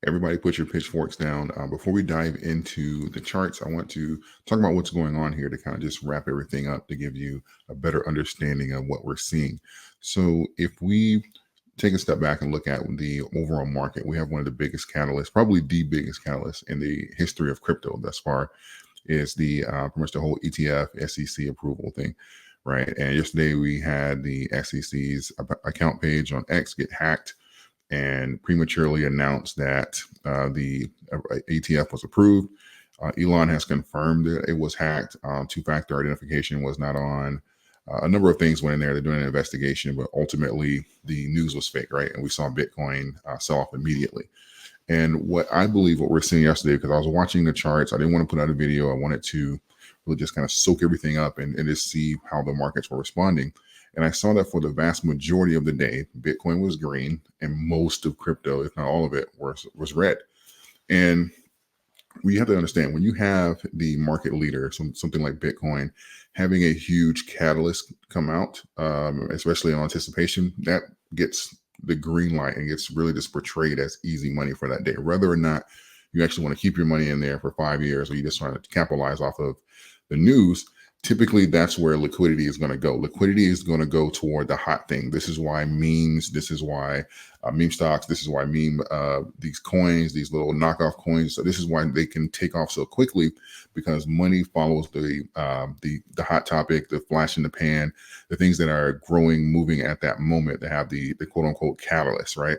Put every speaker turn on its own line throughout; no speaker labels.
Everybody put your pitchforks down. Before we dive into the charts, I want to talk about what's going on here to kind of just wrap everything up to give you a better understanding of what we're seeing. So if we take a step back and look at the overall market, we have one of the biggest catalysts, probably the biggest catalyst in the history of crypto thus far, is the pretty much the whole ETF SEC approval thing, right? And yesterday we had the SEC's account page on X get hacked and prematurely announced that the ETF was approved. Elon has confirmed that it was hacked. Two-factor identification was not on. A number of things went in there. They're doing an investigation, but ultimately the news was fake, right? And we saw Bitcoin sell off immediately. And what I believe what we're seeing yesterday, because I was watching the charts, I didn't want to put out a video. I wanted to really just kind of soak everything up and just see how the markets were responding. And I saw that for the vast majority of the day, Bitcoin was green and most of crypto, if not all of it, was red. And we have to understand when you have the market leader, something like Bitcoin, having a huge catalyst come out, especially in anticipation, that gets the green light and gets really just portrayed as easy money for that day, whether or not you actually want to keep your money in there for 5 years or you just trying to capitalize off of the news. Typically, that's where liquidity is going to go. Liquidity is going to go toward the hot thing. This is why memes, this is why meme stocks, this is why these coins, these little knockoff coins. So this is why they can take off so quickly, because money follows the hot topic, the flash in the pan, the things that are growing, moving at that moment that have the quote unquote catalyst, right?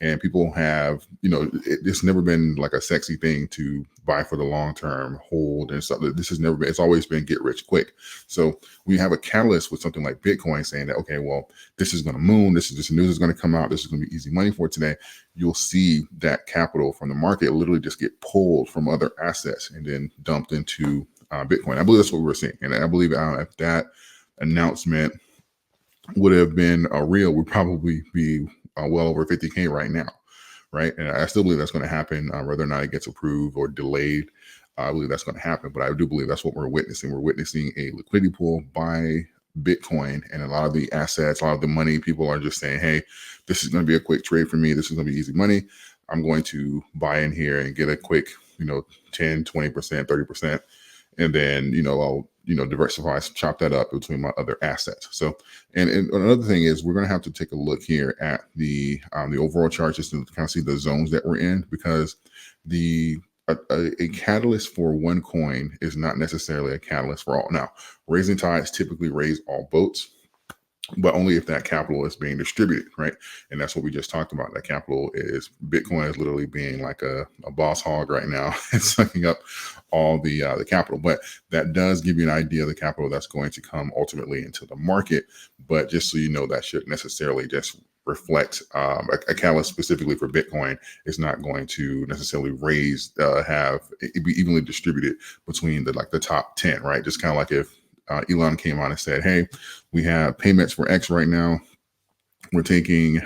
And people have, it's never been like a sexy thing to buy for the long term, hold and stuff. This has never been, it's always been get rich quick. So we have a catalyst with something like Bitcoin saying that, okay, well, this is going to moon, this news is going to come out, this is going to be easy money for today. You'll see that capital from the market literally just get pulled from other assets and then dumped into Bitcoin. I believe that's what we're seeing. And I believe if that announcement would have been real, we'd probably be well over 50K right now, right? And I still believe that's going to happen, whether or not it gets approved or delayed. I believe that's going to happen, but I do believe that's what we're witnessing. We're witnessing a liquidity pool by Bitcoin, and a lot of the assets, a lot of the money, people are just saying, hey, this is going to be a quick trade for me. This is going to be easy money. I'm going to buy in here and get a quick, 10, 20%, 30%. And then, I'll, diversify, chop that up between my other assets. So, and another thing is we're going to have to take a look here at the overall chart just to kind of see the zones that we're in, because a catalyst for one coin is not necessarily a catalyst for all. Now, raising tides typically raise all boats, but only if that capital is being distributed, right? And that's what we just talked about. That capital is, Bitcoin is literally being like a boss hog right now and sucking up all the capital. But that does give you an idea of the capital that's going to come ultimately into the market. But just so you know, that shouldn't necessarily just reflect a catalyst specifically for Bitcoin is not going to necessarily have it be evenly distributed between the top 10, right? Just kind of like if Elon came on and said, hey, we have payments for X right now. We're taking,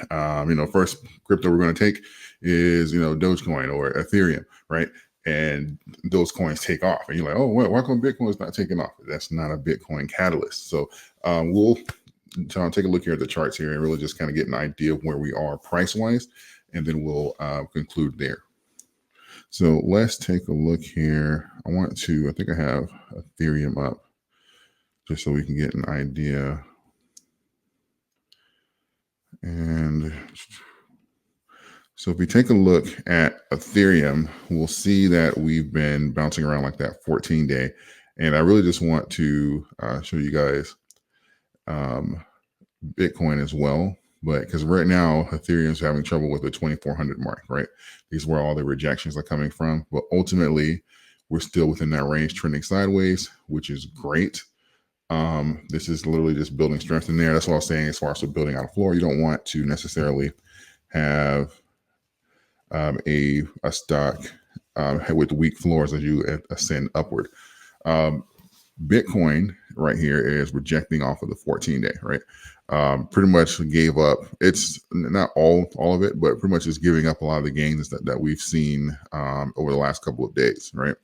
first crypto we're going to take is, Dogecoin or Ethereum, right? And those coins take off. And you're like, oh, well, why come Bitcoin's not taking off? That's not a Bitcoin catalyst. So we'll take a look here at the charts here and really just kind of get an idea of where we are price-wise, and then we'll conclude there. So let's take a look here. I think I have Ethereum up, just so we can get an idea. And so if we take a look at Ethereum, we'll see that we've been bouncing around like that 14-day. And I really just want to show you guys Bitcoin as well. But because right now, Ethereum is having trouble with the 2,400 mark, right? These is where all the rejections are coming from. But ultimately, we're still within that range, trending sideways, which is great. This is literally just building strength in there. That's what I was saying as far as building out a floor. You don't want to necessarily have a stock with weak floors as you ascend upward. Bitcoin right here is rejecting off of the 14-day, right? Pretty much gave up. It's not all of it, but pretty much is giving up a lot of the gains that we've seen over the last couple of days, right?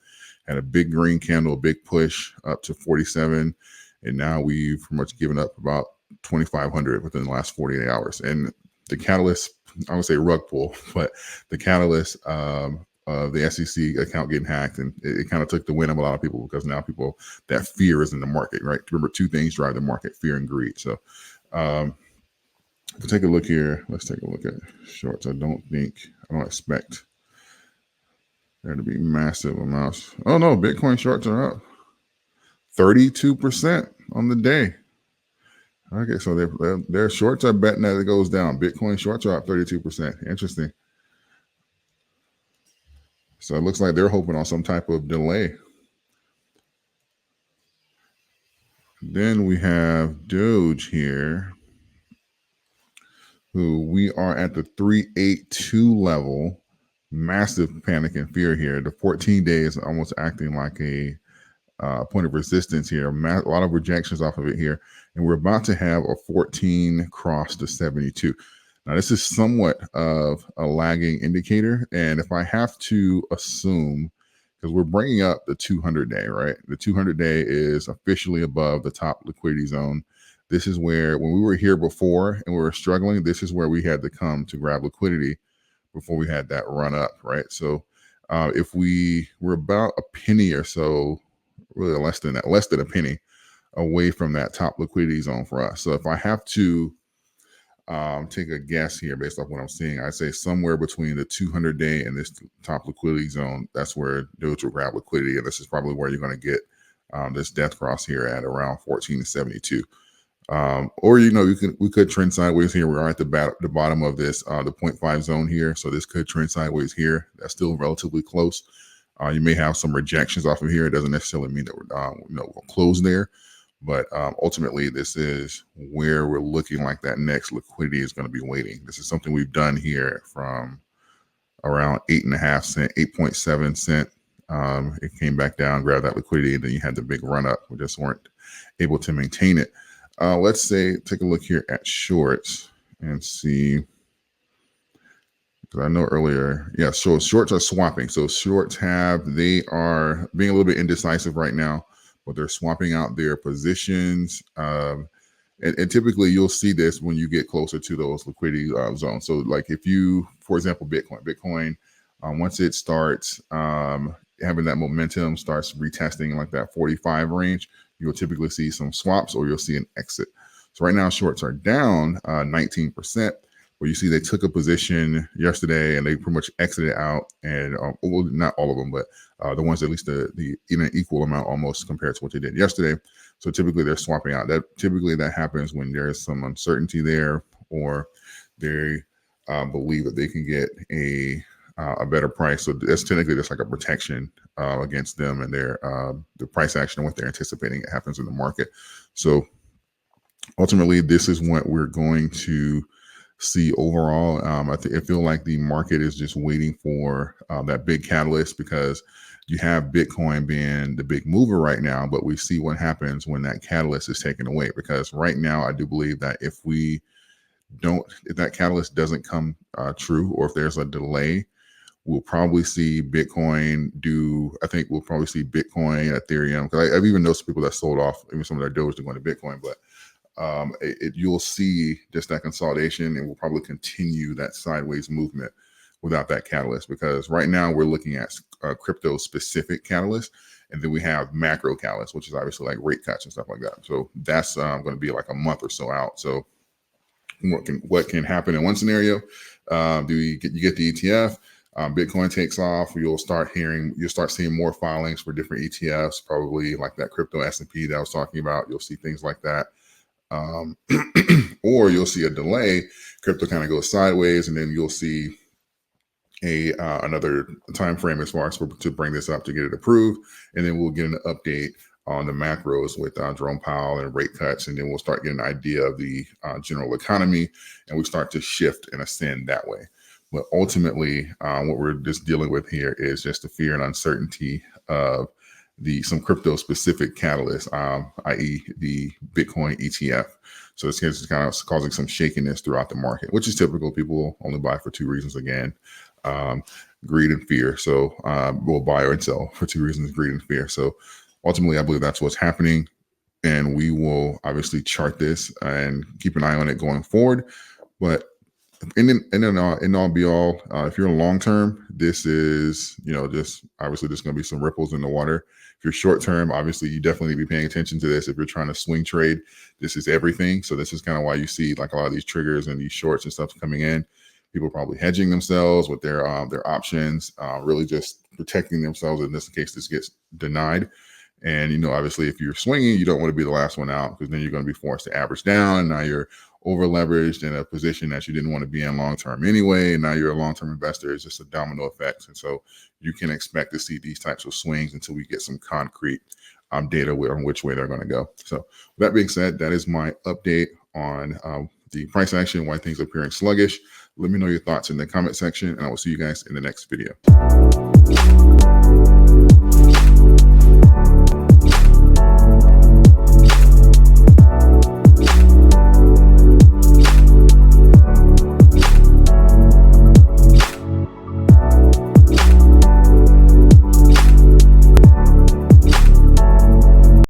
Had a big green candle, a big push up to 47. And now we've pretty much given up about 2,500 within the last 48 hours. And the catalyst, I would say rug pull, but the catalyst of the SEC account getting hacked, and it kind of took the win of a lot of people because now people, that fear is in the market, right? Remember, two things drive the market: fear and greed. So if we take a look here, let's take a look at shorts. I don't expect there to be massive amounts. Oh no, Bitcoin shorts are up 32% on the day. Okay, so their shorts are betting that it goes down. Bitcoin shorts are up 32%. Interesting. So it looks like they're hoping on some type of delay. Then we have Doge here, who we are at the 382 level. Massive panic and fear here. The 14 days almost acting like a point of resistance here. A lot of rejections off of it here. And we're about to have a 14 cross to 72. Now, this is somewhat of a lagging indicator. And if I have to assume, because we're bringing up the 200-day, right? The 200-day is officially above the top liquidity zone. This is where, when we were here before and we were struggling, this is where we had to come to grab liquidity before we had that run up, right? So if we were about a penny or so, really less than that, less than a penny away from that top liquidity zone for us. So if I have to take a guess here based off what I'm seeing, I'd say somewhere between the 200-day and this top liquidity zone, that's where Doge will grab liquidity. And this is probably where you're going to get this death cross here at around 14 to 72. Or, we could trend sideways here. We are at the bottom of this, the 0.5 zone here. So this could trend sideways here. That's still relatively close. You may have some rejections off of here. It doesn't necessarily mean that we'll close there. But ultimately, this is where we're looking like that next liquidity is going to be waiting. This is something we've done here from around 8.5 cent, 8.7 cent. It came back down, grabbed that liquidity, and then you had the big run up. We just weren't able to maintain it. Let's take a look here at shorts and see. Because I know earlier, so shorts are swapping. So shorts they are being a little bit indecisive right now, but they're swapping out their positions. And typically you'll see this when you get closer to those liquidity zones. So like if you, for example, Bitcoin, once it starts having that momentum, starts retesting like that 45 range, you'll typically see some swaps or you'll see an exit. So right now shorts are down 19%. Where you see they took a position yesterday and they pretty much exited out, and well, not all of them, but the ones at least the equal amount almost compared to what they did yesterday. So typically they're swapping out. That happens when there's some uncertainty there, or they believe that they can get a better price. So that's technically just like a protection against them and their the price action and what they're anticipating it happens in the market. So ultimately, this is what we're going to see overall. I feel like the market is just waiting for that big catalyst, because you have Bitcoin being the big mover right now, but we see what happens when that catalyst is taken away. Because right now, I do believe that if that catalyst doesn't come true, or if there's a delay, we'll probably see Bitcoin we'll probably see Bitcoin, Ethereum, because I've even noticed people that sold off even some of their Doge to go into Bitcoin, but you'll see just that consolidation, and we'll probably continue that sideways movement without that catalyst. Because right now we're looking at crypto specific catalysts, and then we have macro catalysts, which is obviously like rate cuts and stuff like that. So that's going to be like a month or so out. So what can happen in one scenario? You get the ETF, Bitcoin takes off, you'll start seeing more filings for different ETFs, probably like that crypto S&P that I was talking about. You'll see things like that. Or you'll see a delay, crypto kind of goes sideways, and then you'll see another time frame as far as to bring this up to get it approved, and then we'll get an update on the macros with Jerome Powell and rate cuts, and then we'll start getting an idea of the general economy, and we start to shift and ascend that way. But ultimately, what we're just dealing with here is just the fear and uncertainty of some crypto specific catalysts, i.e. the Bitcoin ETF. So this is kind of causing some shakiness throughout the market, which is typical. People only buy for two reasons again, greed and fear. So we'll buy or sell for two reasons, greed and fear. So ultimately, I believe that's what's happening. And we will obviously chart this and keep an eye on it going forward. But in all be all, if you're long term, this is, just obviously there's going to be some ripples in the water. If you're short term, obviously you definitely need to be paying attention to this. If you're trying to swing trade, this is everything. So this is kind of why you see like a lot of these triggers and these shorts and stuff coming in. People probably hedging themselves with their options, really just protecting themselves in this case this gets denied. And, obviously, if you're swinging, you don't want to be the last one out, because then you're going to be forced to average down. And now you're over leveraged in a position that you didn't want to be in long term anyway. And now you're a long term investor. It's just a domino effect. And so you can expect to see these types of swings until we get some concrete data on which way they're going to go. So, with that being said, that is my update on the price action, why things are appearing sluggish. Let me know your thoughts in the comment section, and I will see you guys in the next video.